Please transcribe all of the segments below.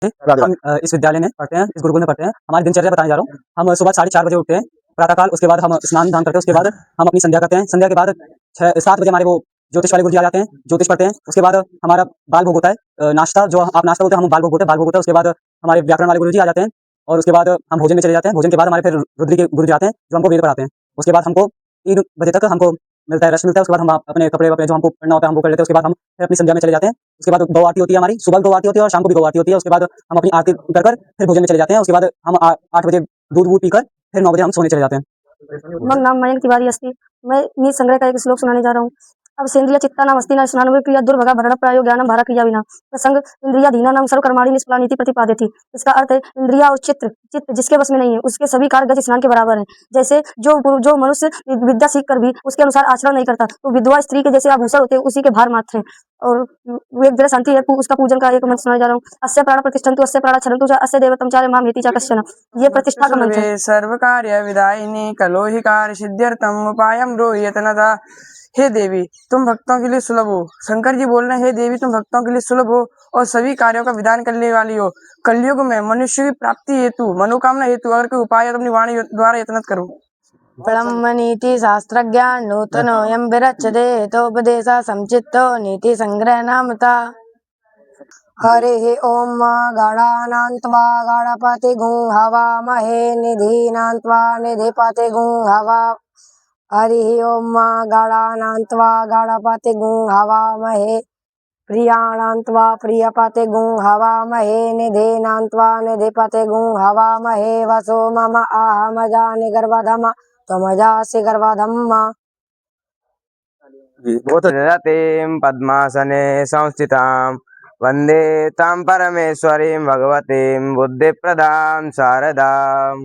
हम इस विद्यालय में पढ़ते हैं, इस गुरुकुल में पढ़ते हैं। हमारी दिनचर्या बताने जा रहा हूँ। हम सुबह 4:30 बजे उठते हैं प्रातः काल। उसके बाद हम स्नान दान करते हैं। उसके बाद हम अपनी संध्या करते हैं। संध्या के बाद 7 बजे हमारे वो ज्योतिष वाले गुरुजी आ जाते हैं, ज्योतिष पढ़ते हैं। उसके बाद हमारा बाल भोग होता है, नाश्ता जो आप नाश्ता बोलते हैं, हम बाल भोग होता है। उसके बाद हमारे व्याकरण वाले गुरुजी आ जाते हैं और उसके बाद हम भोजन में चले जाते हैं। भोजन के बाद हमारे फिर रुद्री के गुरुजी आते हैं जो हमको वेद पढ़ाते हैं। उसके बाद हमको 3 बजे तक हमको मिलता है, रेस्ट मिलता है। उसके बाद हम अपने कपड़े जो हमको पहनना होता है हम वो कर लेते हैं। उसके बाद हम फिर अपनी संध्या में चले जाते हैं। उसके बाद 2 आरती होती है हमारी, सुबह 2 आरती होती है और शाम को भी 2 आरती होती है। उसके बाद हम अपनी आरती कर फिर भोजन में चले जाते हैं। उसके बाद हम 8 बजे दूध पीकर फिर 9 बजे हम सोने चले जाते हैं। मेरा नाम मयंक तिवारी अस्ति। मैं नीति संग्रह का एक श्लोक सुनाने जा रहा हूँ। अब सेन्द्रिय चित्ता नाम अस्ति न स्नान प्रिया दुर्भगा भरण प्रायो ज्ञानम भारा क्रिया विना प्रसंग इंद्रिया धीना नाम सर्व कर्माणि निष्फलानीति प्रतिपादयति। इसका अर्थ है इंद्रिया और चित्त जिसके बस में नहीं है उसके सभी कार्य गज स्नान के बराबर हैं। जैसे जो मनुष्य विद्या सीख कर भी उसके अनुसार आचरण नहीं करता तो विधवा स्त्री के जैसे आभूषण होते हैं उसी के भार मात्र हैं। और एक जगह शांति है उसका पूजन का एक मंत्र सुनाने जा रहा हूँ। अस्य प्राण प्रतिष्ठन्तु अस्य प्राण छरन्तु च अस्य देवतम चार्य माम हेति च कश्चन। ये प्रतिष्ठा का मंत्र है। सर्व कार्य विदायिनी कलो ही कार्य सिद्ध्यर्थम उपायम रोहित नदा। हे देवी तुम भक्तों के लिए सुलभ हो। शंकर जी बोल रहे हैं, हे देवी तुम भक्तों के लिए सुलभ हो और सभी कार्यों का विधान करने वाली हो। कलयुग में मनुष्य की प्राप्ति हेतु मनोकामना हेतु अगर कोई उपाय अपनी वाणी द्वारा यत्न करो। ब्रह्मनीति शास्त्रज्ञ नूतनोऽयं विरच्यते तोपदेशः संचित्तो नीति संग्रह नामता। हरे ओम गणानान्त्वा गणपति गुं हवामहे निधीनान्त्वा निधिपति गुं हवा। हरि ओम गणानान्त्वा गणपति गुं हवामहे प्रियाणान्त्वा प्रियपति गुं हवामहे निधीनान्त्वा निधिपति गुं हवामहे वसो मम आहमजानि गर्भधम त्वमजासि गर्भधम्मा। रतिं पद्मासने संस्थितां वन्दे तां परमेश्वरीं भगवतीं बुद्धिप्रदां शारदाम्।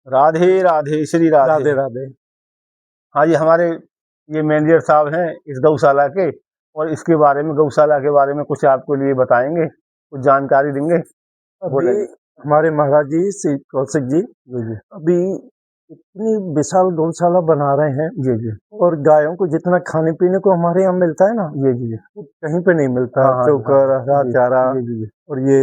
राधे राधे श्री राधे राधे राधे। हाँ जी, हमारे ये मैनेजर साहब हैं इस गौशाला के और इसके बारे में गौशाला के बारे में कुछ आपको लिए बताएंगे, कुछ जानकारी देंगे। अभी हमारे महाराज जी श्री कौशिक जी अभी इतनी विशाल गौशाला बना रहे हैं जी और गायों को जितना खाने पीने को हमारे यहाँ मिलता है ना जी कहीं पे नहीं मिलता। चोकर, हरा चारा और ये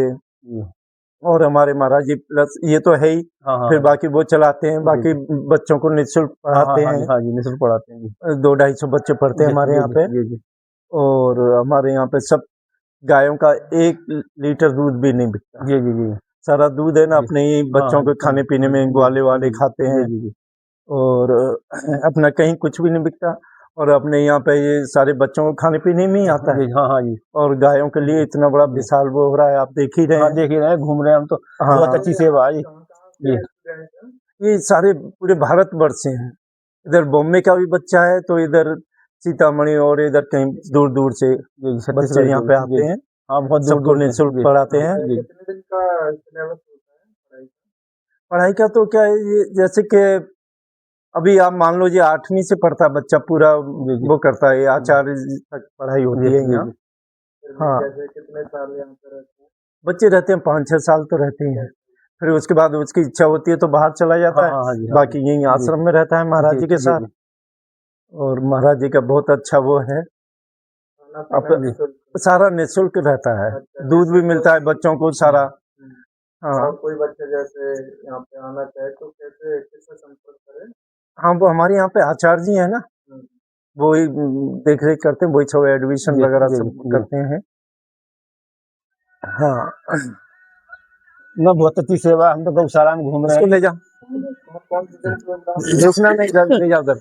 और हमारे महाराज जी प्लस ये तो है ही। फिर बाकी वो चलाते हैं, बाकी बच्चों को निःशुल्क पढ़ाते हैं। हाँ जी, निःशुल्क पढ़ाते हैं। 200-250 बच्चे पढ़ते हैं हमारे यहाँ पे। और हमारे यहाँ पे सब गायों का 1 लीटर दूध भी नहीं बिकता। जी सारा दूध है ना अपने ही बच्चों के खाने पीने में ग्वाले वाले खाते हैं। और अपना कहीं कुछ भी नहीं बिकता और अपने यहाँ पे ये सारे बच्चों को खाने पीने में ही आता है। हाँ जी। और गायों के लिए इतना बड़ा विशाल वो हो रहा है, आप देख ही रहे हैं। देख ही रहे हैं, घूम रहे हैं हम तो। बहुत अच्छी सेवा है ये सारे पूरे भारतवर्ष से हैं। इधर बॉम्बे का भी बच्चा है तो इधर सीतामढ़ी और इधर कहीं दूर दूर से बच्चे यहाँ पे आते हैं। हाँ, बहुत सबको निःशुल्क पढ़ाते हैं। पढ़ाई का तो क्या है ये जैसे कि अभी आप मान लो जी 8वीं से पढ़ता बच्चा पूरा वो करता है, आचार्य तक पढ़ाई होती है यहाँ। हाँ, कितने साल यहाँ पे रहते हैं बच्चे? रहते हैं 5-6 साल तो रहते हैं। फिर उसके बाद उसकी इच्छा होती है तो बाहर चला जाता है। बाकी यही आश्रम में रहता है महाराज जी के साथ। और महाराज जी का बहुत अच्छा वो है, सारा निःशुल्क रहता है। दूध भी मिलता है बच्चों को सारा। हाँ, कोई बच्चे जैसे यहाँ पे आना चाहे तो कैसे किससे संपर्क करें? हाँ, वो हमारे यहाँ पे आचार्य जी है ना, वो ही देख रेख करते हैं, वही सब एडमिशन वगैरह सब करते हैं। हाँ ना, बहुत अच्छी सेवा। हम तो गौशाला में घूम रहे हैं। ले जा रुकना नहीं, ले जाओ उधर।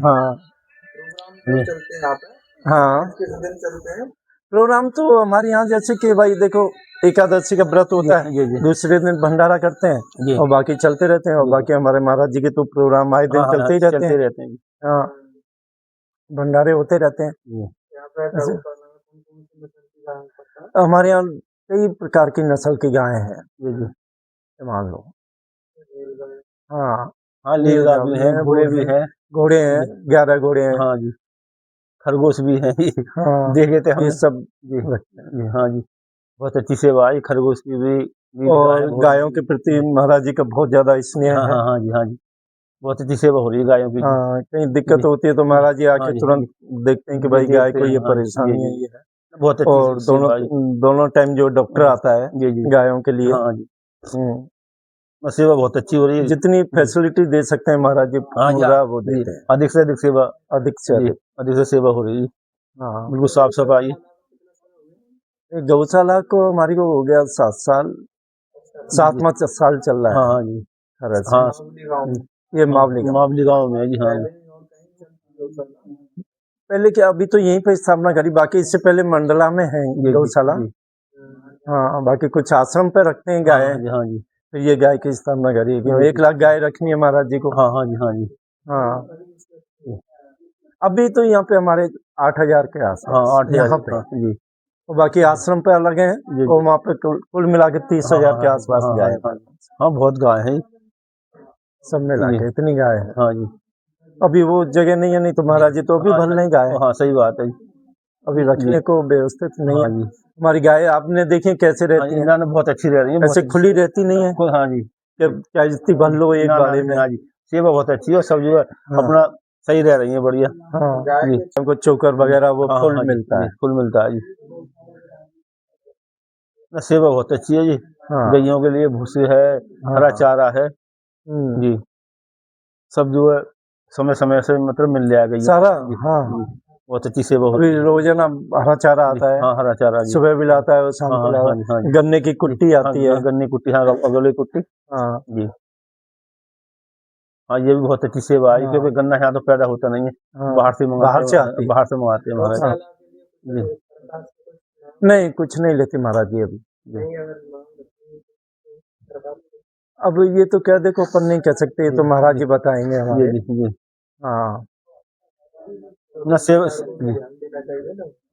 हाँ हाँ, प्रोग्राम तो हमारे यहाँ जैसे कि भाई देखो एकादशी का व्रत होता है, दूसरे दिन भंडारा करते हैं और बाकी चलते रहते हैं। और बाकी हमारे महाराज जी के तो प्रोग्राम आए दिन चलते ही रहते हैं। हाँ, भंडारे होते रहते हैं। हमारे यहाँ कई प्रकार की नस्ल की गायें हैं, मान लो। हाँ, नीलगाय भी है, घोड़े भी है। घोड़े हैं 11 घोड़े हैं। हाँ जी, खरगोश भी है। हाँ, देखे थे हम ये सब जी। हाँ जी, बहुत अच्छी सेवा है खरगोश की भी और गायों के प्रति महाराज जी का बहुत ज्यादा स्नेह है। हाँ जी, हाँ जी, बहुत अच्छी सेवा हो रही है गायों की। हाँ, कहीं दिक्कत होती है तो महाराज जी आके तुरंत देखते हैं कि भाई गाय को ये परेशानी है, ये है। बहुत अच्छी और सेवा है। दोनों टाइम जो डॉक्टर आता है जी जी। गायों के लिए, हाँ जी, सेवा बहुत अच्छी हो रही है। जितनी फैसिलिटी दे सकते हैं महाराज जी हाँ जी, पूरा वो जी, देते हैं, अधिक से अधिक सेवा, अधिक से जी, अधिक। अधिक से सेवा हो रही है, हाँ, बिल्कुल साफ सफाई। ये गौशाला को हमारी को हो गया 7 साल, 7वां साल चल रहा हाँ है हाँ जी, खरड़ से। हाँ ये मावली गाँव। मावली गाँव में है जी। हाँ पहले क्या, अभी तो यहीं पे स्थापना करी, बाकी इससे पहले मंडला में है जी, जी, गौशाला। जी, हाँ, बाकी कुछ आश्रम पे रखते हैं गाय, हाँ जी, हाँ जी, तो ये गाय की स्थापना करी है कि 1 लाख गाय रखनी है महाराज जी को। हाँ हाँ जी, हाँ जी, हाँ, अभी तो यहाँ पे हमारे 8,000 के हाँ आसपास 8,000 यहाँ पे, हाँ जी, और बाकी आश्रम पे अलग है, जी, और वहाँ पे कुल मिला के 30,000 के आसपास हाँ गाय हाँ है, हाँ, बहुत गाय है सब मिला जी। के इतनी गाय है। हाँ जी, अभी वो जगह नहीं है, नहीं तो महाराज जी तो अभी भर नहीं गाय, हाँ सही बात है जी। अभी रखने को व्यवस्थित नहीं हाँ है। जी, हमारी गाय आपने देखी कैसे हाँ रहती जी, है, ना बहुत अच्छी रह रही है, ऐसे खुली रहती नहीं है हाँ जी, कि क्या इतनी भर लो एक ना बारी में। ना जी, सेवा बहुत अच्छी है और सब जो है हाँ। अपना सही रह रही है, बढ़िया हाँ, जी। हमको चोकर वगैरह वो हाँ फुल हाँ जी, मिलता जी, है। फुल मिलता है जी। ना सेवा बहुत अच्छी है जी, हाँ, गैयों के लिए भूसे है, हरा हाँ, चारा है जी, सब जो है समय समय से मतलब मिल जाएगा ये सारा। जी, हाँ, जी, बहुत अच्छी सेवा अभी होती है रोजाना हरा चारा जी। आता है, हाँ हरा चारा जी, सुबह भी लाता है और शाम हाँ को हाँ लाता हाँ जी, हाँ है। जी, गन्ने की कुट्टी हाँ आती है। गन्ने कुट्टी, हाँ अगले कुट्टी हाँ, जी। हाँ ये भी बहुत अच्छी सेवा है, हाँ, क्योंकि गन्ना यहाँ तो पैदा होता नहीं है, हाँ, बाहर से बाहर से आती है। बाहर से मंगाते हैं महाराज हाँ, जी। नहीं कुछ नहीं लेती महाराज जी अभी। अब ये तो क्या, देखो अपन नहीं कह सकते, ये तो महाराज जी बताएंगे जी हमारे। जी जी, हाँ, ना सेवा जी,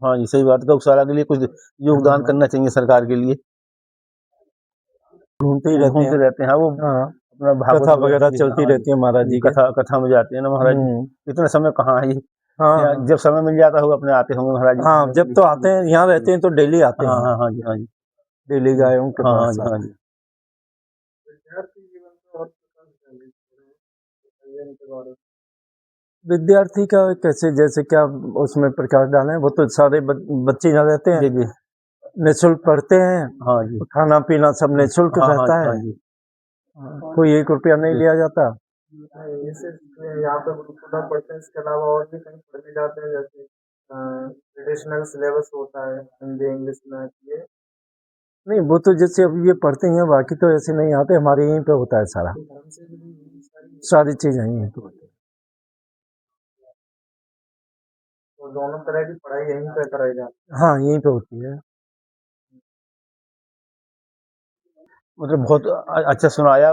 हाँ जी सही बात, गौशाला के लिए कुछ योगदान करना चाहिए सरकार के लिए, घूमते ही रहते घूमते हैं। रहते हैं। हाँ वो हाँ, अपना भागवत कथा वगैरह जी, चलती हाँ रहती है महाराज जी, जी के। कथा में जाते हैं ना महाराज जी, इतना समय कहाँ है ये, हाँ, या हाँ, जब समय मिल जाता होगा अपने आते होंगे महाराज जी। हाँ, जब तो आते हैं, यहाँ रहते हैं तो डेली आते हाँ हैं, हाँ हाँ जी, हाँ जी, डेली गायों के हाँ हाँ पास जी, हाँ आते जी। हैं। विद्यार्थी का कैसे, जैसे क्या उसमें प्रकाश डालें, वो तो सारे बच्चे यहाँ रहते हैं, जी जी, निःशुल्क पढ़ते हैं, हाँ जी, खाना पीना सब निःशुल्क हाँ हाँ रहता हाँ है। जी, हाँ, कोई 1 रुपया नहीं लिया जाता। यहाँ पे गुरुकुलम पढ़ते हैं, इसके अलावा और भी कहीं पढ़ने जाते हैं, जैसे ट्रेडिशनल सिलेबस होता है हिंदी इंग्लिश में ये। नहीं, वो तो जैसे अब ये पढ़ते हैं, बाकी तो ऐसे नहीं आते, हमारे यहीं पे होता है सारा, सारी चीज यहीं पे होती है। तो दोनों तरह की पढ़ाई यहीं पे कराई जाती हाँ, यहीं पे होती है। मतलब बहुत अच्छा सुनाया,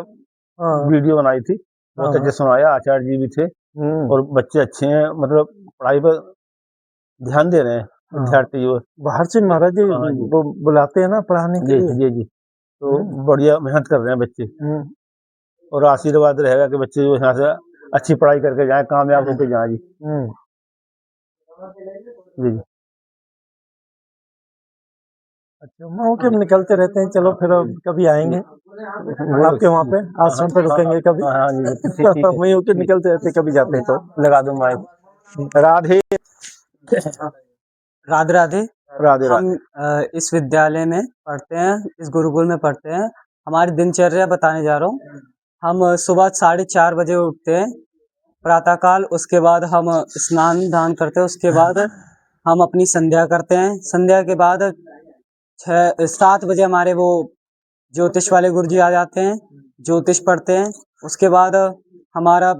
हाँ, वीडियो बनाई थी, बहुत हाँ, अच्छा सुनाया, आचार्य जी भी थे और बच्चे अच्छे हैं, मतलब पढ़ाई पर ध्यान दे रहे हैं हाँ, विद्यार्थी जो। बाहर से महाराज जी हाँ जी, वो बुलाते हैं ना पढ़ाने के जी लिए। जी जी, तो बढ़िया मेहनत कर रहे हैं बच्चे, हम्म, और आशीर्वाद रहेगा कि बच्चे जो यहाँ से अच्छी पढ़ाई करके जाएं, कामयाब होकर जाएं जी। हम्म। जी जी, अच्छा, मौके में निकलते रहते हैं, चलो फिर अब कभी आएंगे आपके वहाँ पे, आश्रम पे रुकेंगे कभी। हाँ हाँ जी, ठीक है, वहीं होके निकलते रहते, कभी जाते हैं तो। लगा दो माइक। राधे राधे राधे। राधे हम इस विद्यालय में पढ़ते हैं, इस गुरुकुल में पढ़ते हैं। हमारी दिनचर्या बताने जा रहा हूँ। हम सुबह 4:30 बजे उठते हैं प्रातःकाल, उसके बाद हम स्नान दान करते हैं, उसके बाद हम अपनी संध्या करते हैं। संध्या के बाद 7 बजे हमारे वो ज्योतिष वाले गुरुजी आ जाते हैं, ज्योतिष पढ़ते हैं। उसके बाद हमारा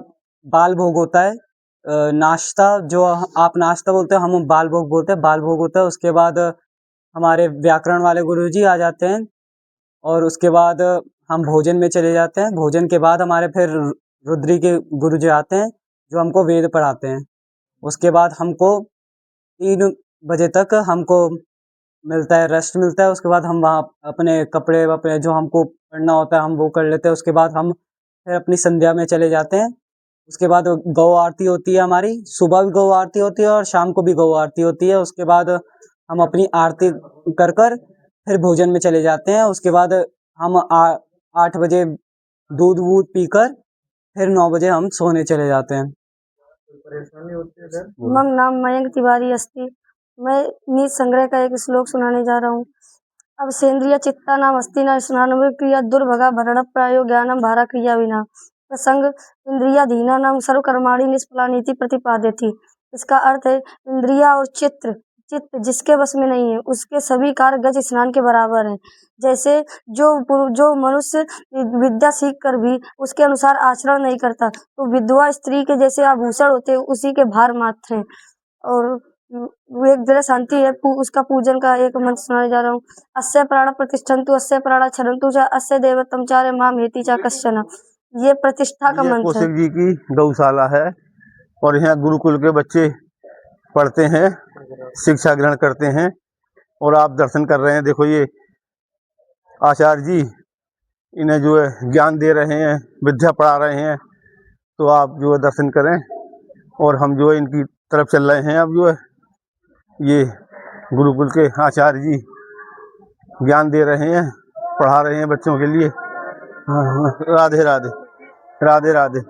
बाल भोग होता है, नाश्ता, जो आप नाश्ता बोलते हो हम बाल भोग बोलते हैं, बाल भोग होता है। उसके बाद हमारे व्याकरण वाले गुरुजी आ जाते हैं और उसके बाद हम भोजन में चले जाते हैं। भोजन के बाद हमारे फिर रुद्री के गुरुजी आते हैं जो हमको वेद पढ़ाते हैं। उसके बाद हमको 3 बजे तक हमको मिलता है, रेस्ट मिलता है। उसके बाद हम वहाँ अपने कपड़े वपड़े जो हमको पढ़ना होता है हम वो कर लेते हैं। उसके बाद हम फिर अपनी संध्या में चले जाते हैं। उसके बाद गौ आरती होती है हमारी, सुबह भी गौ आरती होती है और शाम को भी गौ आरती होती है। उसके बाद हम अपनी आरती कर फिर भोजन में चले जाते हैं। उसके बाद हम 8 बजे दूध वूध पीकर फिर 9 बजे हम सोने चले जाते हैं। परेशानी होती है इधर। मम नाम मयंक तिवारी अस्ति। मैं नीति संग्रह का एक श्लोक सुनाने जा रहा हूँ। अब सेंद्रिय चित्ता नाम अस्ति न स्नानम क्रिया दुर्भगा भरण प्रायो ज्ञानम भारा क्रिया विना प्रसंग इंद्रिया धीना नाम सर्व कर्माणि निष्फलानीति प्रतिपाद्यति। इसका अर्थ है इंद्रिया और चित्त जिसके बस में नहीं है उसके सभी कार्य गज स्नान के बराबर हैं। जैसे जो मनुष्य विद्या सीख कर भी उसके अनुसार आचरण नहीं करता तो विधवा स्त्री के जैसे आभूषण होते हैं उसी के भार मात्र हैं। और वो एक जगह शांति है उसका पूजन का एक मंत्र सुनाने जा रहा हूँ। अस्य प्राण प्रतिष्ठन्तु अस्य प्राण छरन्तु च अस्य देवतम चार्य माम हेति च कश्चन। ये प्रतिष्ठा का ये मंत्र है। कौशिक जी की गौशाला है और यहाँ गुरुकुल के बच्चे पढ़ते हैं, शिक्षा ग्रहण करते हैं और आप दर्शन कर रहे हैं। देखो ये आचार्य जी इन्हें जो है ज्ञान दे रहे हैं, विद्या पढ़ा रहे हैं, तो आप जो है दर्शन करें। और हम जो है इनकी तरफ चल रहे हैं। अब जो है ये गुरुकुल के आचार्य जी ज्ञान दे रहे हैं, पढ़ा रहे हैं बच्चों के लिए। राधे राधे राधे राधे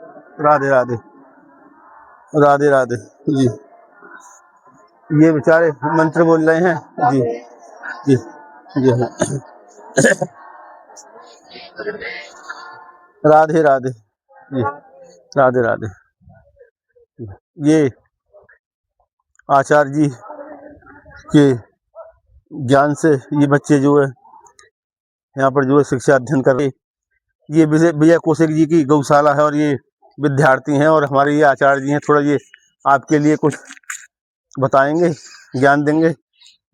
राधे राधे राधे राधे जी। ये बेचारे मंत्र बोल रहे हैं जी जी जी। राधे राधे जी राधे राधे। ये आचार्य जी के ज्ञान से ये बच्चे जो है यहाँ पर जो है शिक्षा अध्ययन कर रहे। ये विजय कौशिक जी की गौशाला है और ये विद्यार्थी हैं और हमारे ये आचार्य जी हैं। थोड़ा ये आपके लिए कुछ बताएंगे, ज्ञान देंगे।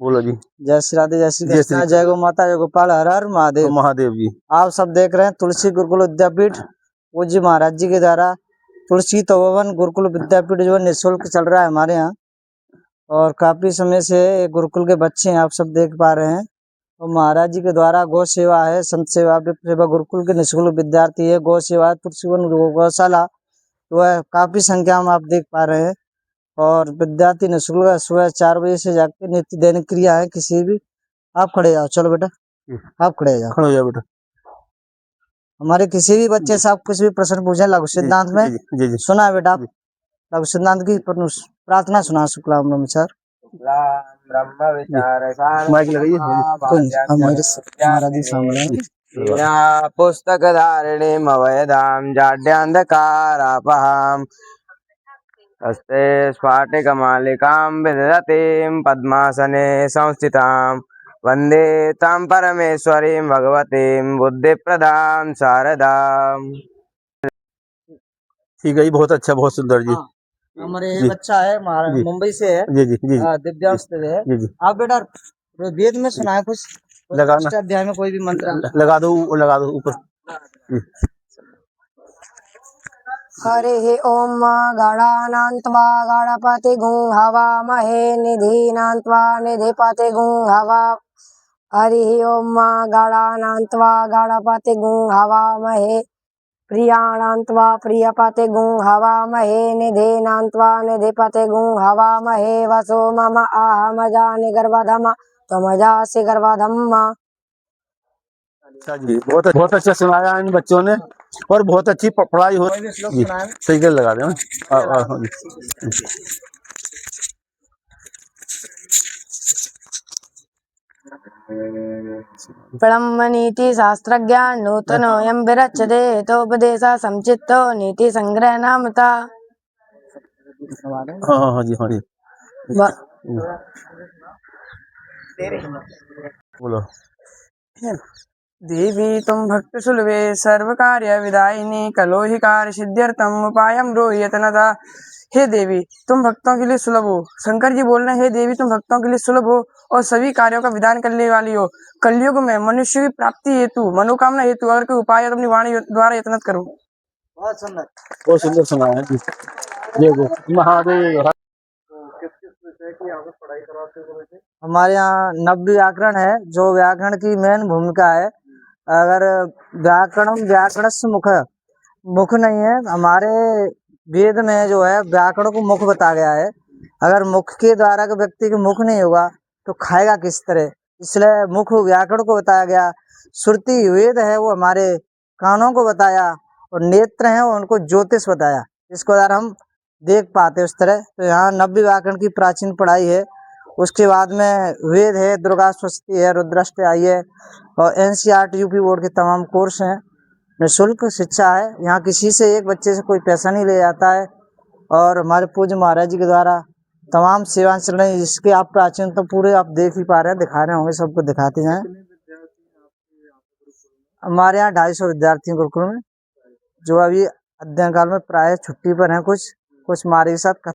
बोलो जी। जय श्री राधे, जय श्री जय कृष्णा, श्री जय गो माता, जय गोपाल, हर हर महादेव। महादेव जी। आप सब देख रहे हैं तुलसी गुरुकुल विद्यापीठ पूज्य महाराज जी के द्वारा तुलसी तपोवन गुरुकुल विद्यापीठ जो है निःशुल्क चल रहा है हमारे यहाँ। और काफी समय से ये गुरुकुल के बच्चे हैं, आप सब देख पा रहे हैं। और महाराज जी के द्वारा गौ सेवा है, संत सेवा, विप्र सेवा, गुरुकुल के निःशुल्क विद्यार्थी है, गौ सेवा, तुलसीवन गौशाला जो है काफी संख्या में आप देख पा रहे हैं। और विद्यार्थी निःशुल्क सुबह 4 बजे से जाकर नित्य दैनिक क्रिया है। किसी भी आप खड़े जाओ, चलो बेटा आप खड़े जाओ, खड़े हो जाओ बेटा। हमारे किसी भी बच्चे से आप कुछ भी प्रश्न पूछे लघु सिद्धांत में जी जी। सुना है बेटा आप लघु सिद्धांत की प्रार्थना सुना। शुक्लाम नमस्कार माइक लगाइए। महाराज जी सामने पुस्तक धारिणीम अवयदाम जाड्यांधकारापहाम हस्ते स्फाटिकमालिकां विदधतीं पद्मासने संस्थितां वन्दे तां परमेश्वरीं भगवतीं बुद्धिप्रदां शारदाम्। ठीक है जी, बहुत अच्छा, बहुत सुंदर जी। हमारे जी। बच्चा है जी। मुंबई से है, जी जी जी जी दिव्यांश है। जी जी। आप बेटा वेद में सुना है कुछ लगाना। अध्याय में कोई भी मंत्र लगा दो ऊपर। हरे ओम गणानान्त्वा गणपति गुं हवा महे निधीनान्त्वा निधिपति गुं हवा। हरि ओम गणानान्त्वा गणपति गुं हवा महे प्रियाणान्त्वा प्रियपति गुं हवा महे निधीनान्त्वा निधिपति गुं हवा महे वसो मम आहमजानि गर्भधम त्वमजासि गर्भधम। अच्छा जी, बहुत अच्छा सुनाया इन बच्चों ने और बहुत अच्छी पढ़ाई हो जी। सही कर लगा देना। ब्रह्मनीति शास्त्रज्ञान नूतनोऽयं विरच्यते तोपदेशः संचित्तो नीति संग्रह नामता। हाँ जी हाँ जी। बोलो। देवी तुम भक्त सुलभे सर्व कार्य विदायिनी कलो ही कार्य सिद्ध्यर्थम उपायम रोहितनदा। हे देवी तुम भक्तों के लिए सुलभ हो। शंकर जी बोल रहे हैं, हे देवी तुम भक्तों के लिए सुलभ हो और सभी कार्यों का विधान करने वाली हो। कलयुग में मनुष्य की प्राप्ति हेतु मनोकामना हेतु अगर कोई उपाय अपनी वाणी द्वारा यत्न करो। बहुत सुंदर सुनाया जी। जय महादेव। हमारे यहाँ नव्य व्याकरण है जो व्याकरण की मेन भूमिका है। अगर व्याकरण से मुख नहीं है। हमारे वेद में जो है व्याकरण को मुख बताया गया है। अगर मुख के द्वारा के व्यक्ति के मुख नहीं होगा तो खाएगा किस तरह, इसलिए मुख व्याकरण को बताया गया। श्रुति वेद है वो हमारे कानों को बताया और नेत्र हैं वो उनको ज्योतिष बताया, इसको द्वारा हम देख पाते उस तरह। तो यहाँ नव्य व्याकरण की प्राचीन पढ़ाई है उसके बाद में वेद है, दुर्गा सप्तशती है, रुद्राष्टयायी है और NCERT यूपी बोर्ड के तमाम कोर्स हैं। निःशुल्क शिक्षा है, यहाँ किसी से एक बच्चे से कोई पैसा नहीं लिया जाता है और हमारे पूज्य महाराज जी के द्वारा तमाम सेवाएं चल रही हैं, जिसके आप प्राचीन तो पूरे आप देख ही पा रहे हैं, दिखा रहे होंगे, सबको दिखाते हैं। हमारे यहाँ 250 विद्यार्थी हैं गुरुकुल में, जो अभी अध्ययन काल में प्राय छुट्टी पर हैं, कुछ मारे के साथ